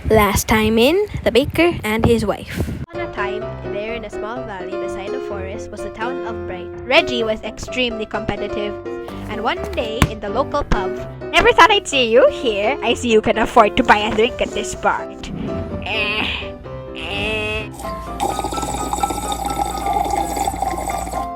Last time in, the baker and his wife. On a time, there in a small valley beside a forest was the town of Bright. Reggie was extremely competitive, and one day in the local pub, "Never thought I'd see you here. I see you can afford to buy a drink at this part."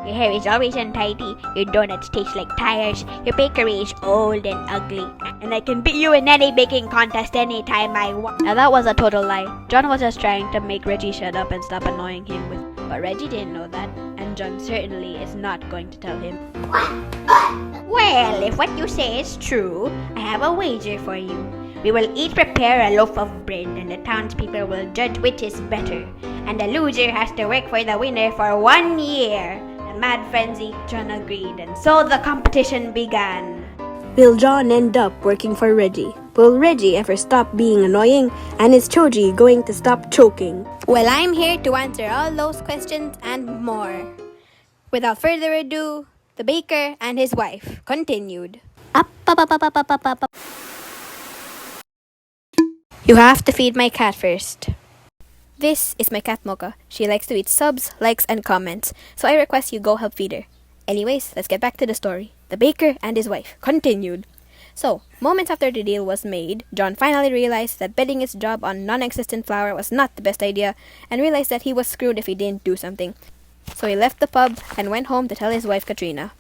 Your hair is always untidy, your donuts taste like tires, your bakery is old and ugly, and I can beat you in any baking contest anytime I want. Now that was a total lie. John was just trying to make Reggie shut up and stop annoying him with. But Reggie didn't know that, and John certainly is not going to tell him. Well, if what you say is true, I have a wager for you. We will each prepare a loaf of bread, and the townspeople will judge which is better. And the loser has to work for the winner for 1 year. The mad frenzy, John agreed, and so the competition began. Will John end up working for Reggie? Will Reggie ever stop being annoying? And is Choji going to stop choking? Well, I'm here to answer all those questions and more. Without further ado, the baker and his wife continued. Up. You have to feed my cat first. This is my cat Mocha. She likes to eat subs, likes, and comments, so I request you go help feed her. Anyways, let's get back to the story. The baker and his wife continued. So, moments after the deal was made, John finally realized that betting his job on non-existent flour was not the best idea, and realized that he was screwed if he didn't do something. So he left the pub and went home to tell his wife Katrina.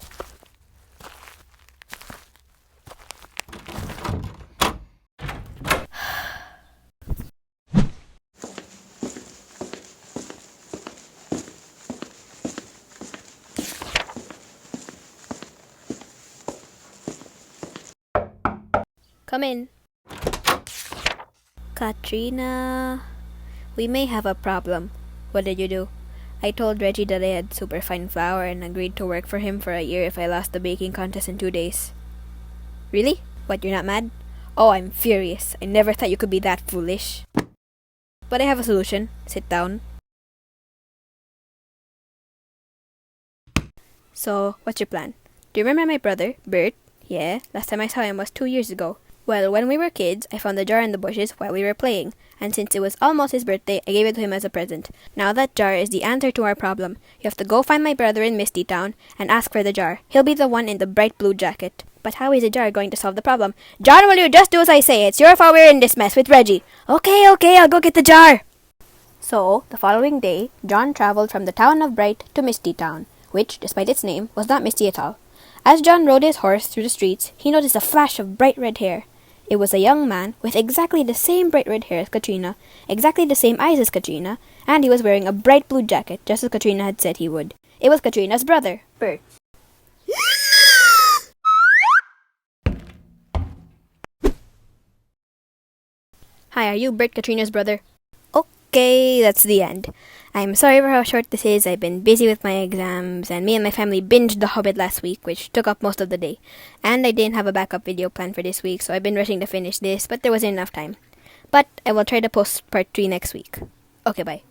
Come in. Katrina, we may have a problem. What did you do? I told Reggie that I had super fine flour and agreed to work for him for a year if I lost the baking contest in 2 days. Really? What, you're not mad? Oh, I'm furious. I never thought you could be that foolish. But I have a solution. Sit down. So, what's your plan? Do you remember my brother, Bert? Yeah, last time I saw him was 2 years ago. Well, when we were kids, I found a jar in the bushes while we were playing, and since it was almost his birthday, I gave it to him as a present. Now that jar is the answer to our problem. You have to go find my brother in Misty Town and ask for the jar. He'll be the one in the bright blue jacket. But how is the jar going to solve the problem? John, will you just do as I say? It's your fault we're in this mess with Reggie. Okay, I'll go get the jar. So, the following day, John traveled from the town of Bright to Misty Town, which, despite its name, was not misty at all. As John rode his horse through the streets, he noticed a flash of bright red hair. It was a young man with exactly the same bright red hair as Katrina, exactly the same eyes as Katrina, and he was wearing a bright blue jacket, just as Katrina had said he would. It was Katrina's brother, Bert. Hi, are you Bert, Katrina's brother? Okay, that's the end. I'm sorry for how short this is. I've been busy with my exams, and me and my family binged The Hobbit last week, which took up most of the day. And I didn't have a backup video planned for this week, so I've been rushing to finish this, but there wasn't enough time. But I will try to post part 3 next week. Okay, bye.